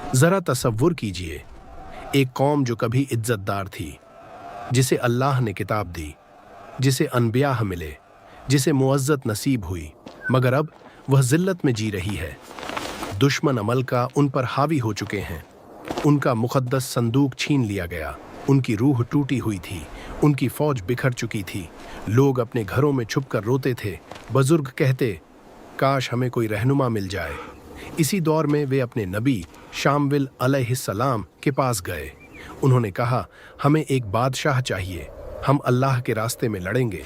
जरा तसव्वुर कीजिए, एक कौम जो कभी इज्जतदार थी, जिसे अल्लाह ने किताब दी, जिसे अनबिया मिले, जिसे मुअज्जत नसीब हुई, मगर अब वह जिल्लत में जी रही है। दुश्मन अमल का उन पर हावी हो चुके हैं। उनका मुक़द्दस संदूक छीन लिया गया, उनकी रूह टूटी हुई थी, उनकी फौज बिखर चुकी थी। लोग अपने घरों में छुपकर रोते थे। बुजुर्ग कहते, काश हमें कोई रहनुमा मिल जाए। इसी दौर में वे अपने नबी शामविल अलैहिस्सलाम के पास गए। उन्होंने कहा, हमें एक बादशाह चाहिए, हम अल्लाह के रास्ते में लड़ेंगे।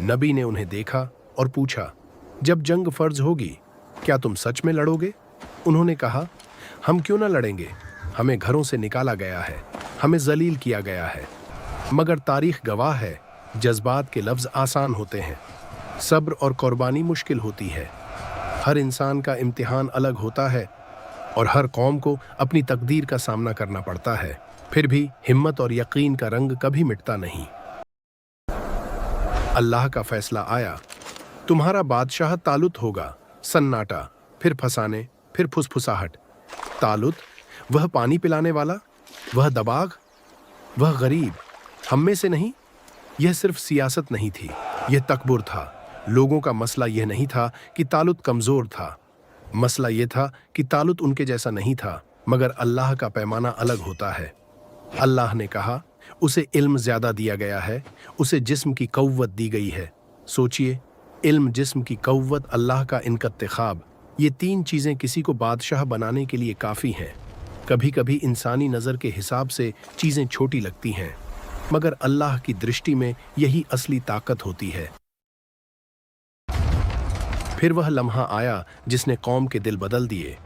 नबी ने उन्हें देखा और पूछा, जब जंग फर्ज होगी क्या तुम सच में लड़ोगे? उन्होंने कहा, हम क्यों न लड़ेंगे, हमें घरों से निकाला गया है, हमें जलील किया गया है। मगर तारीख गवाह है, जज्बात के लफ्ज़ आसान होते हैं, सब्र और कुर्बानी मुश्किल होती है। हर इंसान का इम्तिहान अलग होता है और हर कौम को अपनी तकदीर का सामना करना पड़ता है। फिर भी हिम्मत और यकीन का रंग कभी मिटता नहीं। अल्लाह का फैसला आया, तुम्हारा बादशाह तालुत होगा। सन्नाटा, फिर फसाने, फिर फुसफुसाहट। तालुत, वह पानी पिलाने वाला, वह दबाग, वह गरीब, हम में से नहीं। यह सिर्फ सियासत नहीं थी, यह तकबुर था। लोगों का मसला यह नहीं था कि तालुत कमज़ोर था, मसला यह था कि तालुत उनके जैसा नहीं था। मगर अल्लाह का पैमाना अलग होता है। अल्लाह ने कहा, उसे इल्म ज़्यादा दिया गया है, उसे जिस्म की क़ुव्वत दी गई है। सोचिए, इल्म, जिस्म की क़ुव्वत, अल्लाह का इंतखाब, ये तीन चीज़ें किसी को बादशाह बनाने के लिए काफ़ी हैं। कभी कभी इंसानी नज़र के हिसाब से चीज़ें छोटी लगती हैं, मगर अल्लाह की दृष्टि में यही असली ताकत होती है। फिर वह लम्हा आया जिसने कौम के दिल बदल दिए।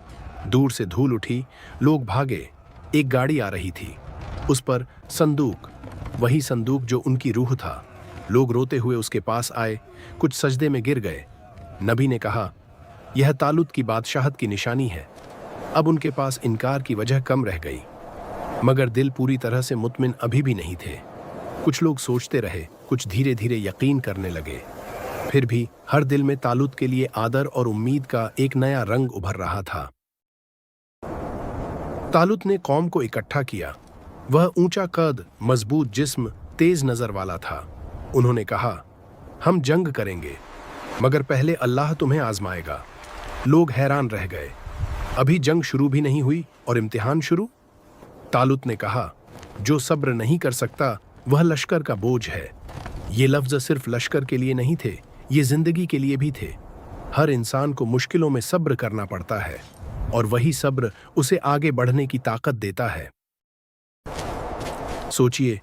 दूर से धूल उठी, लोग भागे। एक गाड़ी आ रही थी, उस पर संदूक, वही संदूक जो उनकी रूह था। लोग रोते हुए उसके पास आए, कुछ सजदे में गिर गए। नबी ने कहा, यह तालुत की बादशाहत की निशानी है। अब उनके पास इनकार की वजह कम रह गई, मगर दिल पूरी तरह से मुतमिन अभी भी नहीं थे। कुछ लोग सोचते रहे, कुछ धीरे धीरे यकीन करने लगे। फिर भी हर दिल में तालुत के लिए आदर और उम्मीद का एक नया रंग उभर रहा था। तालुत ने कौम को इकट्ठा किया। वह ऊंचा कद, मजबूत जिस्म, तेज नजर वाला था। उन्होंने कहा, हम जंग करेंगे, मगर पहले अल्लाह तुम्हें आजमाएगा। लोग हैरान रह गए, अभी जंग शुरू भी नहीं हुई और इम्तिहान शुरू। तालुत ने कहा, जो सब्र नहीं कर सकता वह लश्कर का बोझ है। ये लफ्ज़ सिर्फ लश्कर के लिए नहीं थे, ये जिंदगी के लिए भी थे। हर इंसान को मुश्किलों में सब्र करना पड़ता है और वही सब्र उसे आगे बढ़ने की ताकत देता है। सोचिए,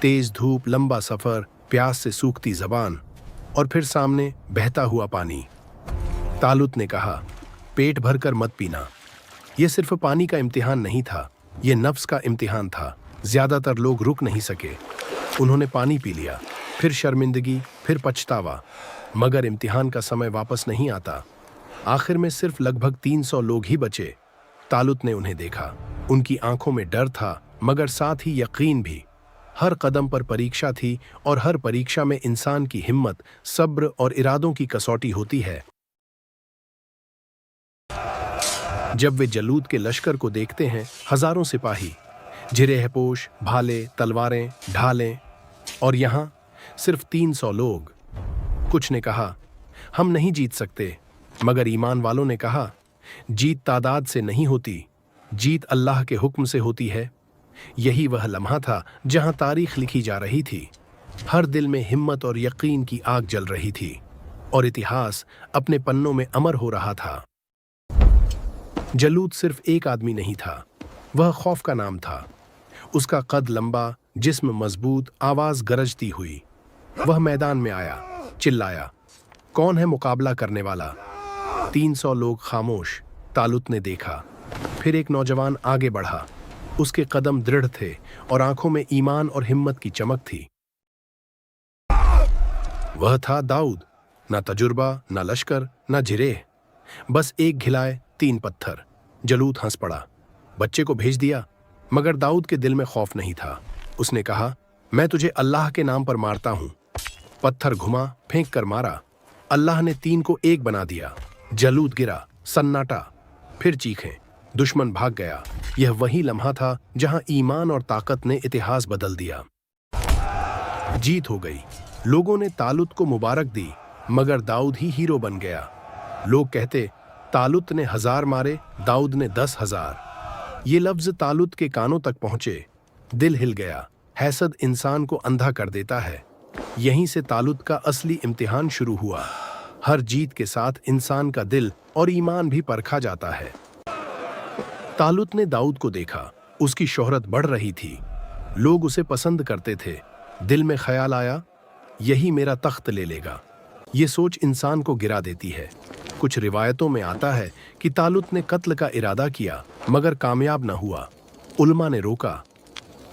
तेज धूप, लंबा सफर, प्यास से सूखती जबान और फिर सामने बहता हुआ पानी। तालुत ने कहा, पेट भरकर मत पीना। यह सिर्फ पानी का इम्तिहान नहीं था, यह नफ्स का इम्तिहान था। ज्यादातर लोग रुक नहीं सके। उन्होंने पानी पी लिया, फिर शर्मिंदगी, फिर पछतावा। मगर इम्तिहान का समय वापस नहीं आता। आखिर में सिर्फ लगभग 300 लोग ही बचे। तालुत ने उन्हें देखा, उनकी आंखों में डर था, मगर साथ ही यकीन भी। हर कदम पर परीक्षा थी और हर परीक्षा में इंसान की हिम्मत, सब्र और इरादों की कसौटी होती है। जब वे जलूद के लश्कर को देखते हैं, हजारों सिपाही, जिरेहपोश, भाले, तलवारें, ढालें, और यहाँ सिर्फ 300 लोग। कुछ ने कहा, हम नहीं जीत सकते, मगर ईमान वालों ने कहा, जीत तादाद से नहीं होती, जीत अल्लाह के हुक्म से होती है। यही वह लम्हा था जहां तारीख लिखी जा रही थी। हर दिल में हिम्मत और यकीन की आग जल रही थी और इतिहास अपने पन्नों में अमर हो रहा था। जलूद सिर्फ एक आदमी नहीं था, वह खौफ का नाम था। उसका कद लंबा, जिस्म मजबूत, आवाज गरजती हुई। वह मैदान में आया, चिल्लाया, कौन है मुकाबला करने वाला? 300 लोग खामोश। तालुत ने देखा, फिर एक नौजवान आगे बढ़ा। उसके कदम दृढ़ थे और आंखों में ईमान और हिम्मत की चमक थी। वह था दाऊद। ना तजुर्बा, ना लश्कर, ना जिरेह, बस एक घिलाए 3 पत्थर। जलूद हंस पड़ा। बच्चे को भेज दिया, मगर दाऊद के दिल में खौफ नहीं था। उसने कहा, मैं तुझे अल्लाह के नाम पर मारता हूं। पत्थर घुमा, फेंक कर मारा। अल्लाह ने 3 को 1 बना दिया। जलूद गिरा, सन्नाटा, फिर चीखें। दुश्मन भाग गया। यह वही लम्हा था जहां ईमान और ताकत ने इतिहास बदल दिया। जीत हो गई। लोगों ने तालुत को मुबारक दी, मगर दाऊद ही हीरो बन गया। लोग कहते, तालुत ने 1000 मारे, दाऊद ने 10,000। ये लफ्ज तालुत के कानों तक पहुंचे, दिल हिल गया। हैसद इंसान को अंधा कर देता है। यहीं से तालुत का असली इम्तिहान शुरू हुआ। हर जीत के साथ इंसान का दिल और ईमान भी परखा जाता है। तालुत ने दाऊद को देखा, उसकी शोहरत बढ़ रही थी, लोग उसे पसंद करते थे। दिल में ख्याल आया, यही मेरा तख्त ले लेगा। ये सोच इंसान को गिरा देती है। कुछ रिवायतों में आता है कि तालुत ने कत्ल का इरादा किया, मगर कामयाब न हुआ। उलमा ने रोका,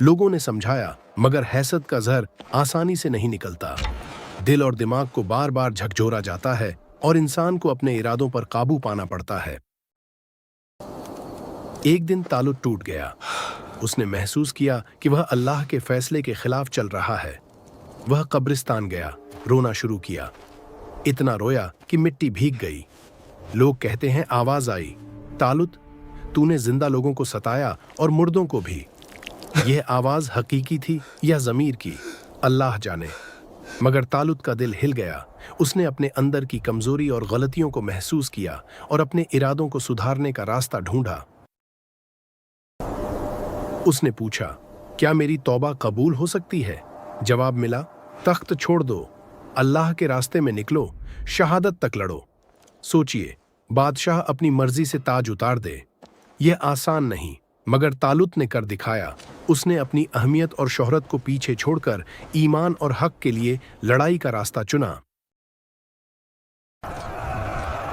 लोगों ने समझाया, मगर हैसद का जहर आसानी से नहीं निकलता। दिल और दिमाग को बार बार झकझोरा जाता है और इंसान को अपने इरादों पर काबू पाना पड़ता है। एक दिन तालुत टूट गया। उसने महसूस किया कि वह अल्लाह के फैसले के खिलाफ चल रहा है। वह कब्रिस्तान गया, रोना शुरू किया। इतना रोया कि मिट्टी भीग गई। लोग कहते हैं, आवाज आई, तालुत, तूने जिंदा लोगों को सताया और मुर्दों को भी। यह आवाज हकीकी थी या ज़मीर की, अल्लाह जाने। मगर तालुत का दिल हिल गया। उसने अपने अंदर की कमजोरी और गलतियों को महसूस किया और अपने इरादों को सुधारने का रास्ता ढूंढा। उसने पूछा, क्या मेरी तौबा कबूल हो सकती है? जवाब मिला, तख्त छोड़ दो, अल्लाह के रास्ते में निकलो, शहादत तक लड़ो। सोचिए, बादशाह अपनी मर्जी से ताज उतार दे। यह आसान नहीं, मगर तालुत ने कर दिखाया। उसने अपनी अहमियत और शोहरत को पीछे छोड़कर ईमान और हक के लिए लड़ाई का रास्ता चुना।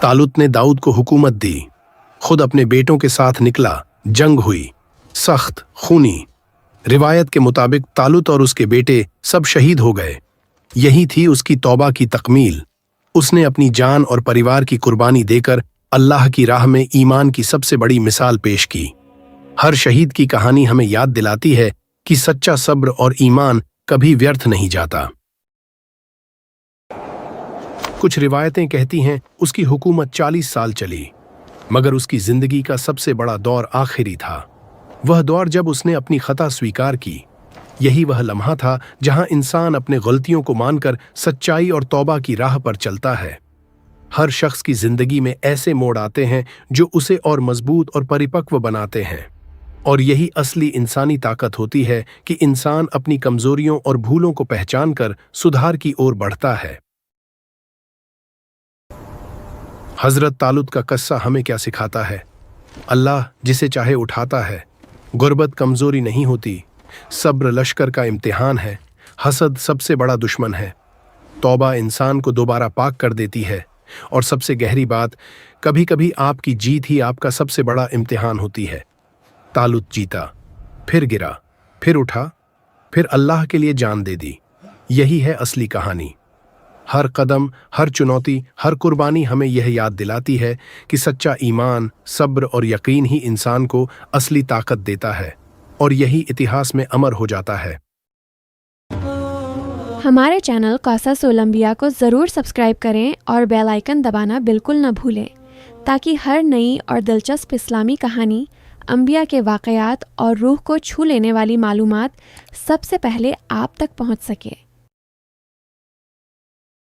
तालुत ने दाऊद को हुकूमत दी, खुद अपने बेटों के साथ निकला। जंग हुई, सख्त, खूनी। रिवायत के मुताबिक तालुत और उसके बेटे सब शहीद हो गए। यही थी उसकी तौबा की तकमील। उसने अपनी जान और परिवार की कुर्बानी देकर अल्लाह की राह में ईमान की सबसे बड़ी मिसाल पेश की। हर शहीद की कहानी हमें याद दिलाती है कि सच्चा सब्र और ईमान कभी व्यर्थ नहीं जाता। कुछ रिवायतें कहती हैं उसकी हुकूमत 40 साल चली, मगर उसकी जिंदगी का सबसे बड़ा दौर आखिरी था। वह दौर जब उसने अपनी खता स्वीकार की। यही वह लम्हा था जहां इंसान अपने गलतियों को मानकर सच्चाई और तौबा की राह पर चलता है। हर शख्स की जिंदगी में ऐसे मोड़ आते हैं जो उसे और मजबूत और परिपक्व बनाते हैं, और यही असली इंसानी ताकत होती है कि इंसान अपनी कमजोरियों और भूलों को पहचान कर सुधार की ओर बढ़ता है। हजरत तालुत का किस्सा हमें क्या सिखाता है? अल्लाह जिसे चाहे उठाता है। गुर्बत कमजोरी नहीं होती, सब्र लश्कर का इम्तिहान है। हसद सबसे बड़ा दुश्मन है। तौबा इंसान को दोबारा पाक कर देती है। और सबसे गहरी बात, कभी कभी आपकी जीत ही आपका सबसे बड़ा इम्तिहान होती है। तालुत जीता, फिर गिरा, फिर उठा, फिर अल्लाह के लिए जान दे दी। यही है असली कहानी। हर कदम, हर चुनौती, हर कुर्बानी हमें यह याद दिलाती है कि सच्चा ईमान, सब्र और यकीन ही इंसान को असली ताकत देता है, और यही इतिहास में अमर हो जाता है। हमारे चैनल क़सस-उल-अंबिया को ज़रूर सब्सक्राइब करें और बेल आइकन दबाना बिल्कुल न भूलें, ताकि हर नई और दिलचस्प इस्लामी कहानी, अंबिया के वाक़यात और रूह को छू लेने वाली मालूमात सबसे पहले आप तक पहुंच सके।